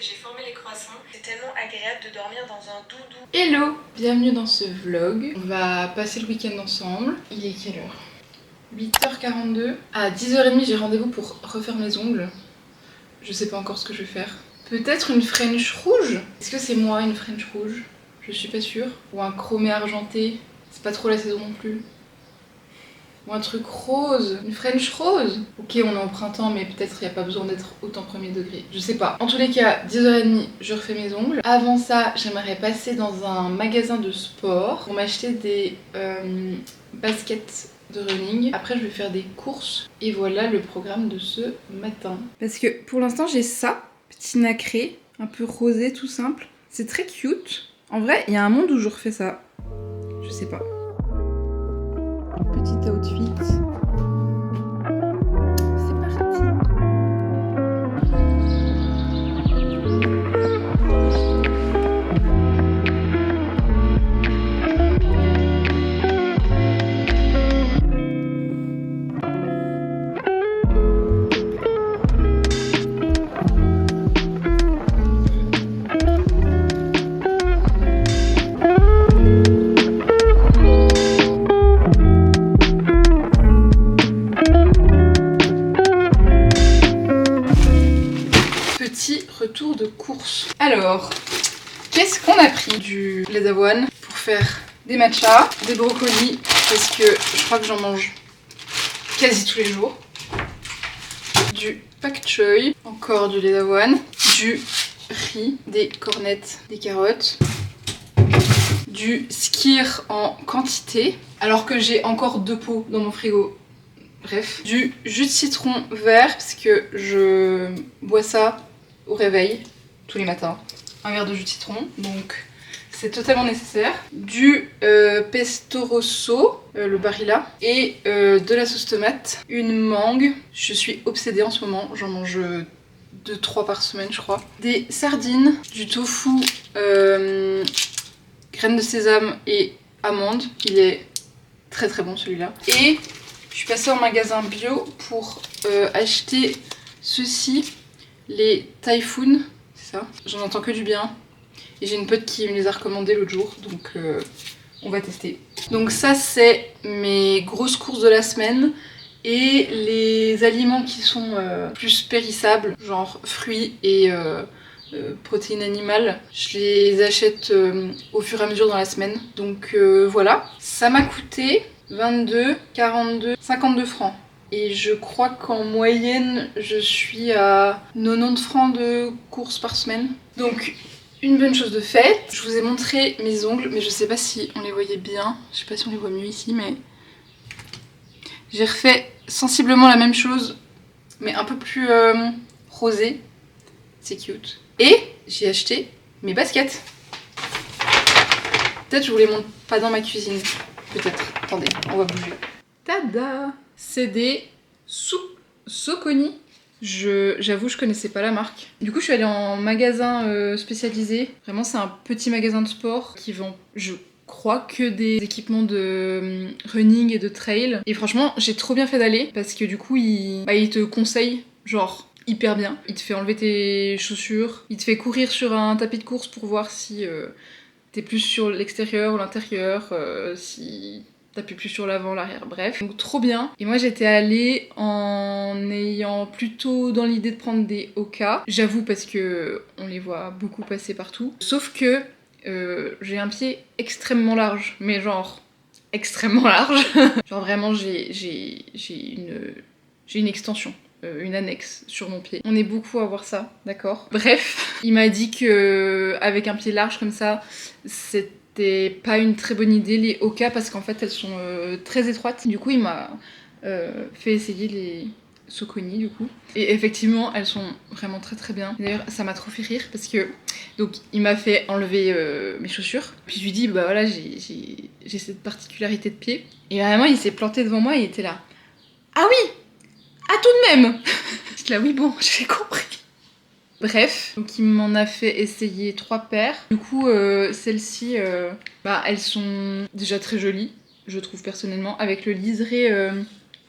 que j'ai formé les croissants. C'est tellement agréable de dormir dans un doudou. Hello! Bienvenue dans ce vlog. On va passer le week-end ensemble. Il est quelle heure? 8h42. À 10h30 j'ai rendez-vous pour refaire mes ongles. Je sais pas encore ce que je vais faire. Peut-être une French rouge? Est-ce que c'est moi une French rouge? Je suis pas sûre. Ou un chromé argenté. C'est pas trop la saison non plus. Ou un truc rose, une French rose. Ok, on est au printemps, mais peut-être il n'y a pas besoin d'être autant premier degré. Je sais pas. En tous les cas, 10h30, je refais mes ongles. Avant ça, j'aimerais passer dans un magasin de sport pour m'acheter des baskets de running. Après, je vais faire des courses. Et voilà le programme de ce matin. Parce que pour l'instant, j'ai ça. Petit nacré, un peu rosé, tout simple. C'est très cute. En vrai, il y a un monde où je refais ça. Je sais pas. Petit outfit. C'est parti. Retour de course. Alors, qu'est-ce qu'on a pris? Du lait d'avoine pour faire des matchas, des brocolis parce que je crois que j'en mange quasi tous les jours, du pak choy, encore du lait d'avoine, du riz, des cornettes, des carottes, du skyr en quantité alors que j'ai encore 2 pots dans mon frigo. Bref, du jus de citron vert parce que je bois ça au réveil tous les matins. Un verre de jus de citron, donc c'est totalement nécessaire. Du pesto rosso, le barilla, et de la sauce tomate, une mangue. Je suis obsédée en ce moment, j'en mange 2-3 par semaine je crois. Des sardines, du tofu, graines de sésame et amandes. Il est très très bon celui-là. Et je suis passée en magasin bio pour acheter ceci. Les Typhoon, c'est ça. J'en entends que du bien. Et j'ai une pote qui me les a recommandés l'autre jour, donc on va tester. Donc ça c'est mes grosses courses de la semaine. Et les aliments qui sont plus périssables, genre fruits et protéines animales, je les achète au fur et à mesure dans la semaine. Donc voilà. Ça m'a coûté 22, 42, 52 francs. Et je crois qu'en moyenne, je suis à 90 francs de courses par semaine. Donc, une bonne chose de faite. Je vous ai montré mes ongles, mais je sais pas si on les voyait bien. Je sais pas si on les voit mieux ici, mais... J'ai refait sensiblement la même chose, mais un peu plus rosé. C'est cute. Et j'ai acheté mes baskets. Peut-être je vous les montre pas dans ma cuisine. Peut-être. Attendez, on va bouger. Tada! C'est des Saucony. J'avoue, je connaissais pas la marque. Du coup, je suis allée en magasin spécialisé. Vraiment, c'est un petit magasin de sport qui vend, je crois, que des équipements de running et de trail. Et franchement, j'ai trop bien fait d'aller parce que du coup, il te conseille, genre, hyper bien. Il te fait enlever tes chaussures. Il te fait courir sur un tapis de course pour voir si t'es plus sur l'extérieur ou l'intérieur, si... T'appuies plus sur l'avant, l'arrière, bref. Donc trop bien. Et moi j'étais allée en ayant plutôt dans l'idée de prendre des Hoka. J'avoue parce que on les voit beaucoup passer partout. Sauf que j'ai un pied extrêmement large. Mais genre extrêmement large. Genre vraiment j'ai une extension. Une annexe sur mon pied. On est beaucoup à voir ça, d'accord? Bref, il m'a dit que avec un pied large comme ça, c'était pas une très bonne idée les Hoka parce qu'en fait elles sont très étroites. Du coup il m'a fait essayer les Saucony du coup. Et effectivement elles sont vraiment très très bien. D'ailleurs ça m'a trop fait rire parce que donc il m'a fait enlever mes chaussures. Puis je lui dis bah voilà j'ai cette particularité de pied. Et vraiment il s'est planté devant moi et il était là. Ah oui! Ah tout de même. J'étais là oui bon j'ai compris. Bref, donc il m'en a fait essayer 3 paires. Du coup, celles-ci, elles sont déjà très jolies, je trouve personnellement. Avec le liseré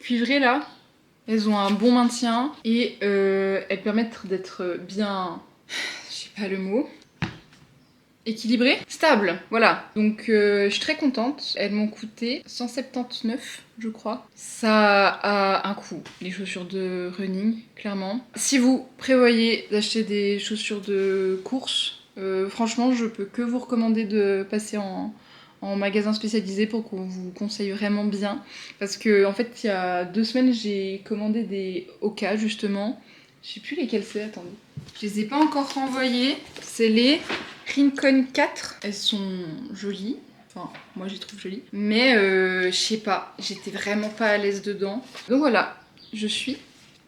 cuivré là, elles ont un bon maintien et elles permettent d'être bien... Je sais c'est pas le mot. Équilibré, stable, voilà. Donc je suis très contente. Elles m'ont coûté 179, je crois. Ça a un coût, les chaussures de running, clairement. Si vous prévoyez d'acheter des chaussures de course, franchement, je peux que vous recommander de passer en magasin spécialisé pour qu'on vous conseille vraiment bien. Parce que en fait, il y a 2 semaines, j'ai commandé des Oka justement. Je sais plus lesquels c'est, attendez. Je les ai pas encore renvoyés. C'est les Rincon 4. Elles sont jolies. Enfin, moi je les trouve jolies. Mais je sais pas, j'étais vraiment pas à l'aise dedans. Donc voilà, je suis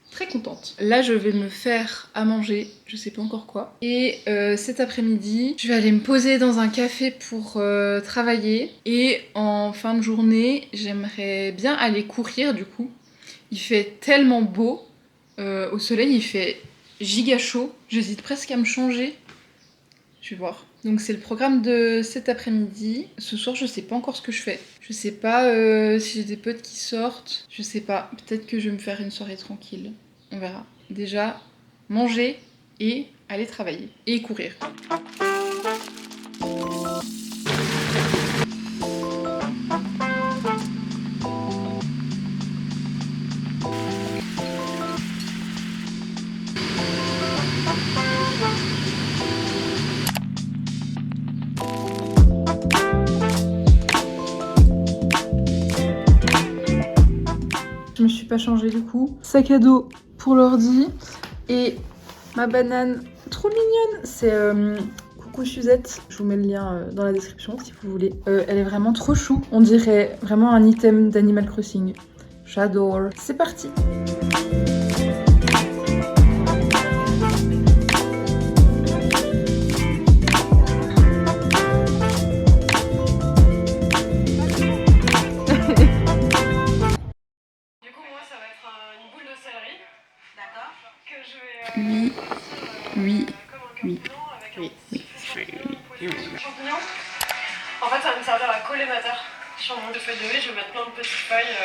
très contente. Là, je vais me faire à manger, je sais pas encore quoi. Et cet après-midi, je vais aller me poser dans un café pour travailler. Et en fin de journée, j'aimerais bien aller courir du coup. Il fait tellement beau. Au soleil, il fait giga chaud. J'hésite presque à me changer. Je vais voir. Donc c'est le programme de cet après-midi. Ce soir, je sais pas encore ce que je fais. Je sais pas si j'ai des potes qui sortent. Je sais pas. Peut-être que je vais me faire une soirée tranquille. On verra. Déjà, manger et aller travailler. Et courir. Je me suis pas changée du coup. Sac à dos pour l'ordi et ma banane trop mignonne. C'est Coucou Suzette. Je vous mets le lien dans la description si vous voulez. Elle est vraiment trop chou. On dirait vraiment un item d'Animal Crossing. J'adore. C'est parti. Oui, oui, oui, oui, oui. Champignons. En fait, ça va me servir à collimateur. Sur mon feuille de riz, je vais mettre plein de petites feuilles.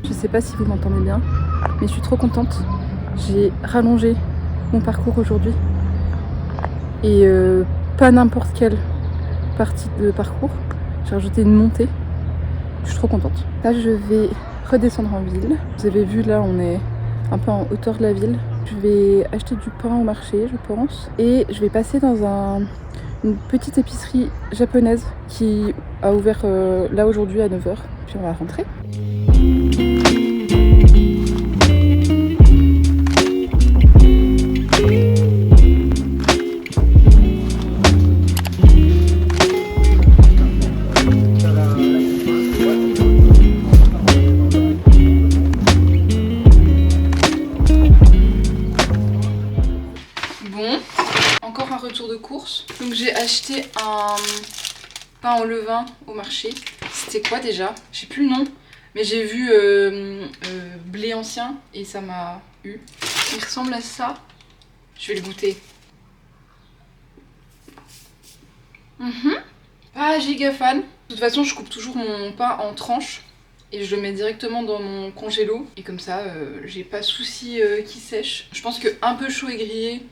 Je sais pas si vous m'entendez bien, mais je suis trop contente. J'ai rallongé mon parcours aujourd'hui et pas n'importe quelle partie de parcours. J'ai rajouté une montée. Je suis trop contente. Là, je vais redescendre en ville. Vous avez vu, là, on est un peu en hauteur de la ville. Je vais acheter du pain au marché, je pense. Et je vais passer dans une petite épicerie japonaise qui a ouvert là aujourd'hui à 9h. Puis on va rentrer. Bon, encore un retour de course. Donc j'ai acheté un pain au levain au marché. C'était quoi déjà? Je sais plus le nom. Mais j'ai vu blé ancien et ça m'a eu. Il ressemble à ça. Je vais le goûter. Pas giga fan. De toute façon, je coupe toujours mon pain en tranches et je le mets directement dans mon congélo. Et comme ça, j'ai pas souci qu'il sèche. Je pense que un peu chaud et grillé,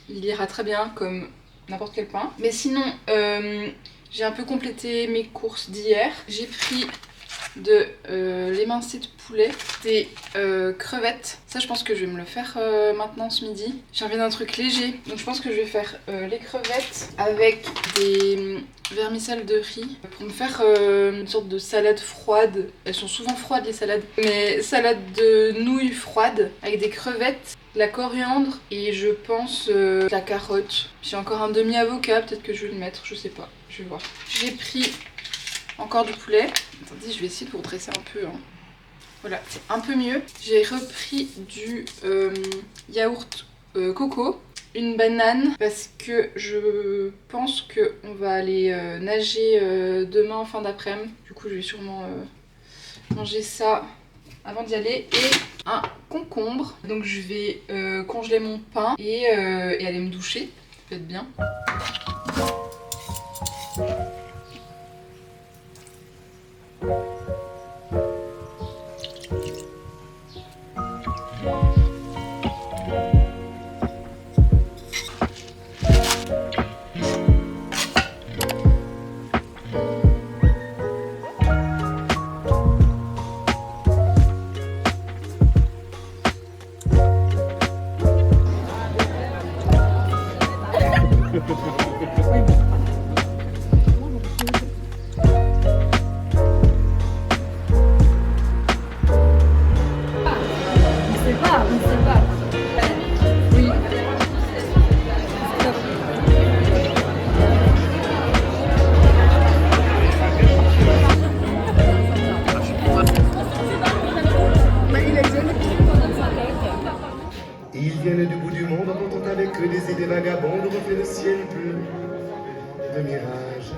il ira très bien comme n'importe quel pain. Mais sinon, j'ai un peu complété mes courses d'hier. J'ai pris de l'émincé de poulet, des crevettes. Ça je pense que je vais me le faire maintenant ce midi. J'ai envie d'un truc léger, donc je pense que je vais faire les crevettes avec des vermicelles de riz pour me faire une sorte de salade froide. Elles sont souvent froides les salades, mais salade de nouilles froides avec des crevettes, de la coriandre et je pense de la carotte. J'ai encore un demi-avocat, peut-être que je vais le mettre, je sais pas, je vais voir. J'ai pris encore du poulet. Attendez, je vais essayer de vous redresser un peu. Hein. Voilà, c'est un peu mieux. J'ai repris du yaourt coco, une banane, parce que je pense qu'on va aller nager demain en fin d'après-midi. Du coup, je vais sûrement manger ça avant d'y aller. Et un concombre. Donc je vais congeler mon pain et aller me doucher. Ça peut être bien. Ils viennent du bout du monde en portant avec eux des idées vagabondes, reflet le ciel bleu de mirage.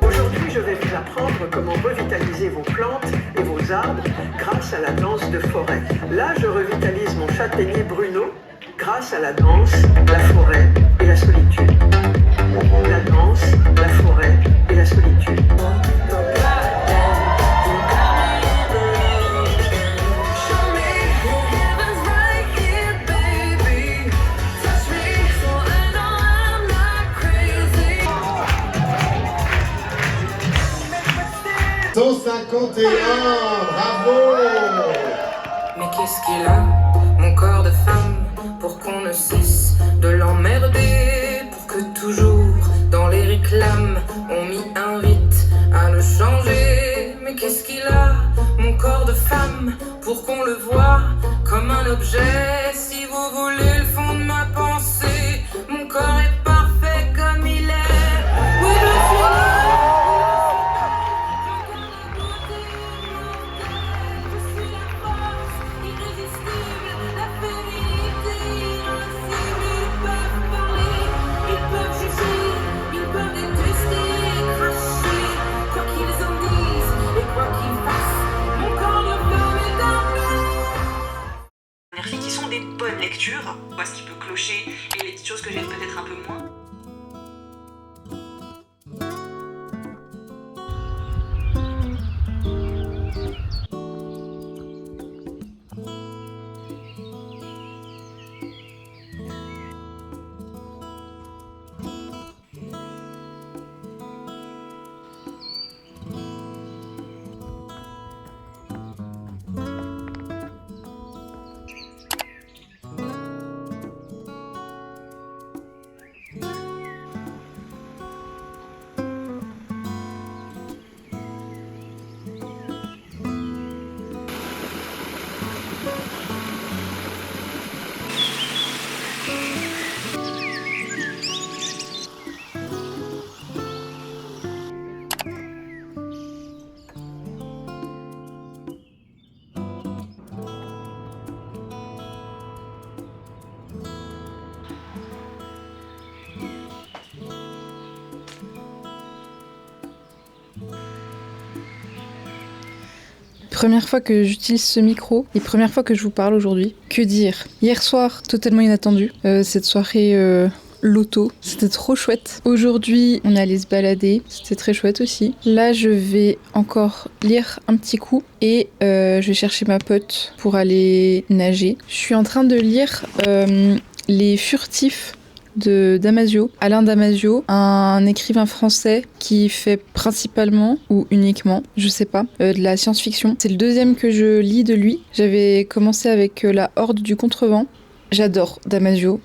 Aujourd'hui, je vais vous apprendre comment revitaliser vos plantes et vos arbres grâce à la danse de forêt. Là, je revitalise mon châtaignier Bruno grâce à la danse, la forêt et la solitude. La danse, la forêt et la solitude. Bravo! Mais qu'est-ce qu'il a, mon corps de femme, pour qu'on ne cesse de l'emmerder, pour que toujours dans les réclames on m'y invite à le changer. Mais qu'est-ce qu'il a, mon corps de femme, pour qu'on le voit comme un objet. Si vous voulez le fond de ma pensée, mon corps est parfait comme il est. Oui, je suis qui sont des bonnes lectures, on voit ce qui peut clocher et les petites choses que j'aime peut-être un peu moins. Première fois que j'utilise ce micro et première fois que je vous parle aujourd'hui. Que dire? Hier soir, totalement inattendu, cette soirée loto, c'était trop chouette. Aujourd'hui, on est allé se balader, c'était très chouette aussi. Là, je vais encore lire un petit coup et je vais chercher ma pote pour aller nager. Je suis en train de lire Les Furtifs, de Damasio. Alain Damasio, un écrivain français qui fait principalement ou uniquement, je sais pas, de la science-fiction. C'est le deuxième que je lis de lui. J'avais commencé avec La Horde du Contrevent. J'adore Damasio.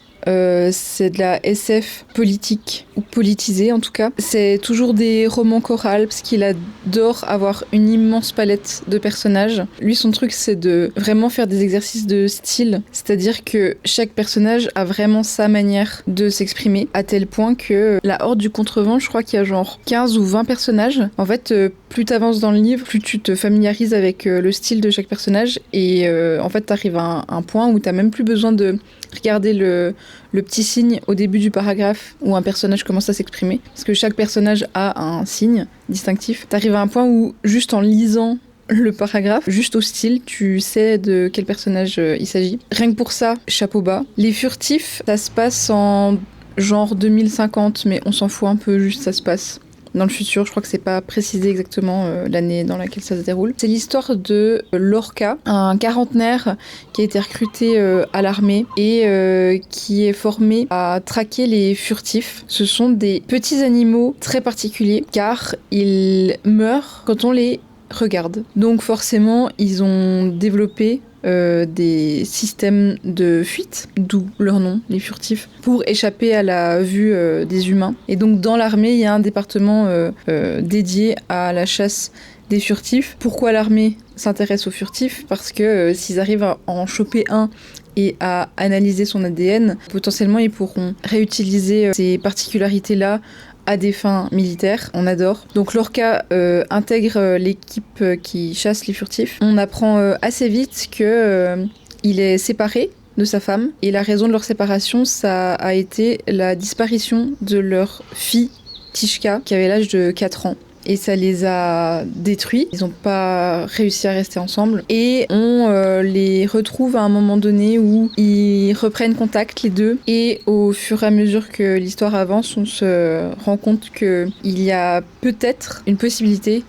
C'est de la SF politique, ou politisée en tout cas. C'est toujours des romans chorales, parce qu'il adore avoir une immense palette de personnages. Lui, son truc, c'est de vraiment faire des exercices de style, c'est-à-dire que chaque personnage a vraiment sa manière de s'exprimer, à tel point que La Horde du Contrevent, je crois qu'il y a genre 15 ou 20 personnages. En fait, plus t'avances dans le livre, plus tu te familiarises avec le style de chaque personnage, et en fait, t'arrives à un point où t'as même plus besoin de regarder le petit signe au début du paragraphe où un personnage commence à s'exprimer, parce que chaque personnage a un signe distinctif. T'arrives à un point où, juste en lisant le paragraphe, juste au style, tu sais de quel personnage il s'agit. Rien que pour ça, chapeau bas. Les Furtifs, ça se passe en genre 2050, mais on s'en fout un peu, juste ça se passe dans le futur. Je crois que c'est pas précisé exactement l'année dans laquelle ça se déroule. C'est l'histoire de Lorca, un quarantenaire qui a été recruté à l'armée et qui est formé à traquer les furtifs. Ce sont des petits animaux très particuliers car ils meurent quand on les regarde. Donc forcément, ils ont développé des systèmes de fuite, d'où leur nom, les furtifs, pour échapper à la vue des humains. Et donc dans l'armée, il y a un département dédié à la chasse des furtifs. Pourquoi l'armée s'intéresse aux furtifs ? Parce que s'ils arrivent à en choper un et à analyser son ADN, potentiellement ils pourront réutiliser ces particularités-là à des fins militaires. On adore. Donc Lorca intègre l'équipe qui chasse les furtifs. On apprend assez vite que il est séparé de sa femme, et la raison de leur séparation, ça a été la disparition de leur fille Tishka, qui avait l'âge de 4 ans. Et ça les a détruits. Ils n'ont pas réussi à rester ensemble. Et on les retrouve à un moment donné où ils reprennent contact, les deux. Et au fur et à mesure que l'histoire avance, on se rend compte qu'il y a peut-être une possibilité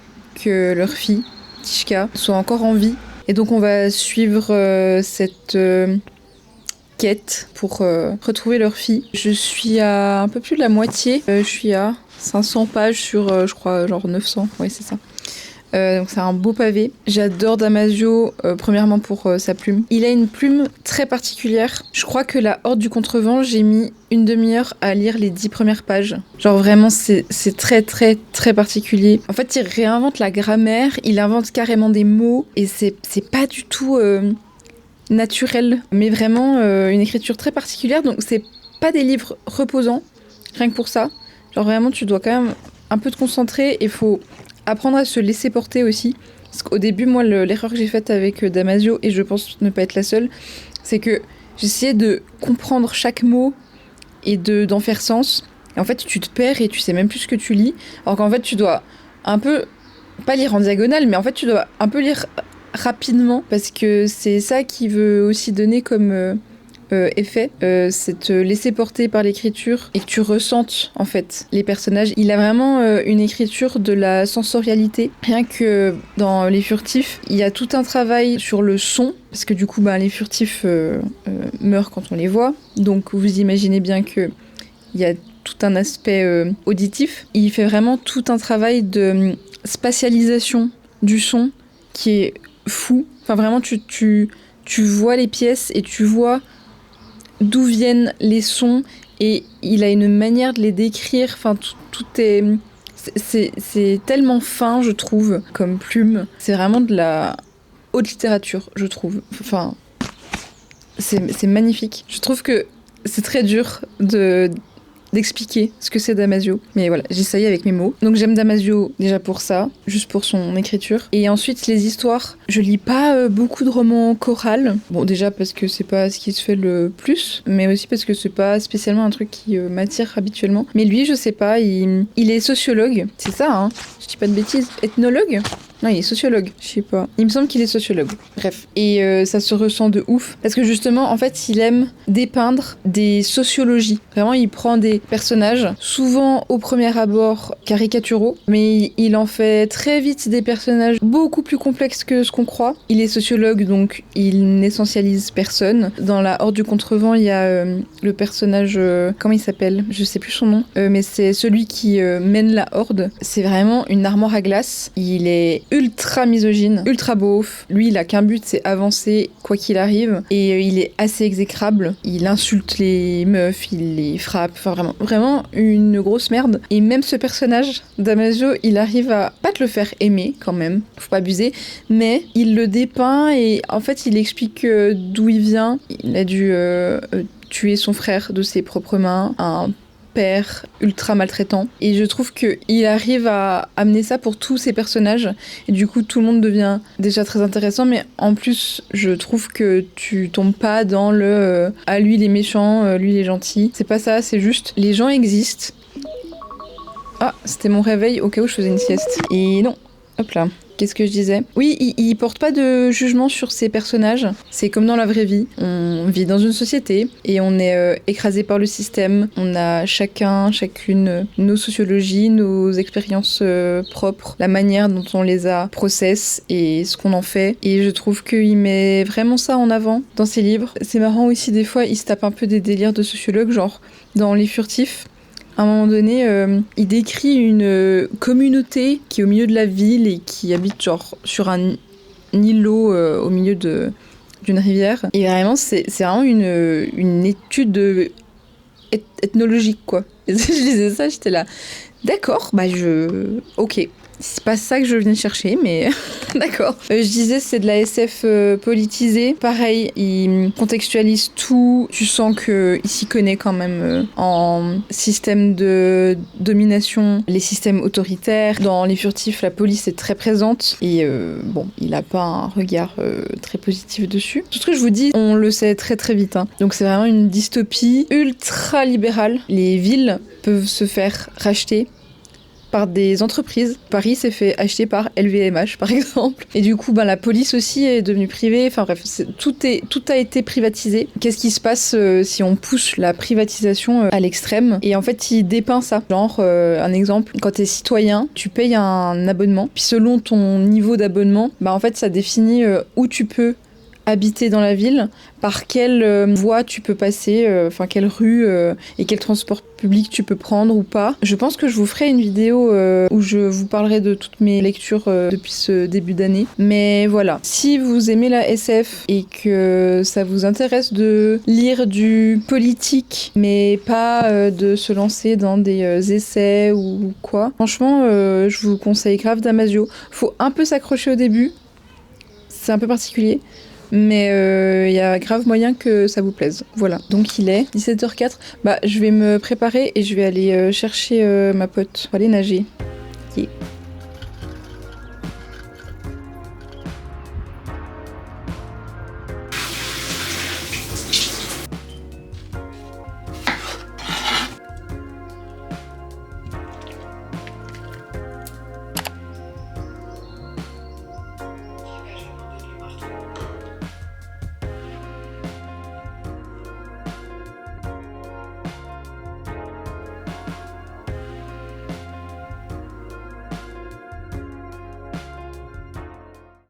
que leur fille, Tishka, soit encore en vie. Et donc on va suivre cette quête pour retrouver leur fille. Je suis à un peu plus de la moitié. Je suis à 500 pages sur, je crois, genre 900. Ouais, c'est ça. Donc c'est un beau pavé. J'adore Damasio, premièrement pour sa plume. Il a une plume très particulière. Je crois que La Horde du Contrevent, j'ai mis une demi-heure à lire les 10 premières pages. Genre vraiment, c'est très très très particulier. En fait, il réinvente la grammaire, il invente carrément des mots, et c'est pas du tout naturel, mais vraiment une écriture très particulière. Donc c'est pas des livres reposants, rien que pour ça. Genre vraiment, tu dois quand même un peu te concentrer, et faut apprendre à se laisser porter aussi. Parce qu'au début, moi, l'erreur que j'ai faite avec Damasio, et je pense ne pas être la seule, c'est que j'essayais de comprendre chaque mot et d'en faire sens. Et en fait, tu te perds et tu sais même plus ce que tu lis. Alors qu'en fait, tu dois un peu, pas lire en diagonale, mais en fait, tu dois un peu lire rapidement, parce que c'est ça qui veut aussi donner comme effet, c'est te laisser porter par l'écriture et que tu ressentes en fait les personnages. Il a vraiment une écriture de la sensorialité. Rien que dans Les Furtifs, il y a tout un travail sur le son, parce que du coup les furtifs meurent quand on les voit, donc vous imaginez bien que il y a tout un aspect auditif. Il fait vraiment tout un travail de spatialisation du son qui est fou. Enfin vraiment, tu vois les pièces et tu vois d'où viennent les sons, et il a une manière de les décrire. Enfin, tout est... C'est tellement fin, je trouve, comme plume. C'est vraiment de la haute littérature, je trouve. Enfin, c'est magnifique. Je trouve que c'est très dur d'expliquer ce que c'est Damasio. Mais voilà, j'essaye avec mes mots. Donc j'aime Damasio déjà pour ça, juste pour son écriture. Et ensuite, les histoires. Je lis pas beaucoup de romans chorales. Bon, déjà parce que c'est pas ce qui se fait le plus, mais aussi parce que c'est pas spécialement un truc qui m'attire habituellement. Mais lui, je sais pas, il est sociologue. C'est ça, hein. Je dis pas de bêtises. Ethnologue ? Non, il est sociologue, je sais pas. Il me semble qu'il est sociologue. Bref. Et ça se ressent de ouf. Parce que justement, en fait, il aime dépeindre des sociologies. Vraiment, il prend des personnages, souvent au premier abord caricaturaux, mais il en fait très vite des personnages beaucoup plus complexes que ce qu'on croit. Il est sociologue, donc il n'essentialise personne. Dans La Horde du Contrevent, il y a le personnage... comment il s'appelle ? Je sais plus son nom. Mais c'est celui qui mène la Horde. C'est vraiment une armoire à glace. Il est ultra misogyne, ultra beauf. Lui, il a qu'un but, c'est avancer quoi qu'il arrive. Et il est assez exécrable. Il insulte les meufs, il les frappe. Enfin, vraiment une grosse merde. Et même ce personnage, Damasio, il arrive à pas te le faire aimer quand même. Faut pas abuser. Mais il le dépeint et en fait, il explique d'où il vient. Il a dû tuer son frère de ses propres mains. Un père ultra maltraitant. Et je trouve qu'il arrive à amener ça pour tous ses personnages. Et du coup, tout le monde devient déjà très intéressant. Mais en plus, je trouve que tu tombes pas dans le ah, lui il est méchant, lui il est gentil. C'est pas ça, c'est juste les gens existent. Ah, c'était mon réveil au cas où je faisais une sieste. Et non, hop là. Qu'est-ce que je disais ? Oui, il porte pas de jugement sur ses personnages. C'est comme dans la vraie vie. On vit dans une société et on est écrasé par le système. On a chacune nos sociologies, nos expériences propres, la manière dont on les a process et ce qu'on en fait. Et je trouve qu'il met vraiment ça en avant dans ses livres. C'est marrant aussi, des fois, il se tape un peu des délires de sociologue, genre dans Les Furtifs. À un moment donné, il décrit une communauté qui est au milieu de la ville et qui habite genre sur un îlot au milieu d'une rivière. Et vraiment, c'est vraiment une étude ethnologique, quoi. Et je lisais ça, j'étais là, d'accord, ok. C'est pas ça que je venais chercher, mais d'accord. Je disais, c'est de la SF politisée. Pareil, il contextualise tout. Tu sens qu'il s'y connaît quand même en système de domination, les systèmes autoritaires. Dans Les Furtifs, la police est très présente. Et il a pas un regard très positif dessus. Tout ce que je vous dis, on le sait très très vite. Hein. Donc c'est vraiment une dystopie ultra libérale. Les villes peuvent se faire racheter par des entreprises. Paris s'est fait acheter par LVMH, par exemple. Et du coup, la police aussi est devenue privée. Enfin bref, tout a été privatisé. Qu'est-ce qui se passe si on pousse la privatisation à l'extrême ? Et en fait, il dépeint ça. Genre, un exemple, quand t'es citoyen, tu payes un abonnement. Puis selon ton niveau d'abonnement, en fait, ça définit où tu peux habiter dans la ville, par quelle voie tu peux passer, quelle rue et quel transport public tu peux prendre ou pas. Je pense que je vous ferai une vidéo où je vous parlerai de toutes mes lectures depuis ce début d'année. Mais voilà, si vous aimez la SF et que ça vous intéresse de lire du politique, mais pas de se lancer dans des essais ou quoi, franchement, je vous conseille grave Damasio. Faut un peu s'accrocher au début, c'est un peu particulier. Mais y a grave moyen que ça vous plaise. Voilà, donc il est 17h04. Je vais me préparer et je vais aller chercher ma pote pour aller nager.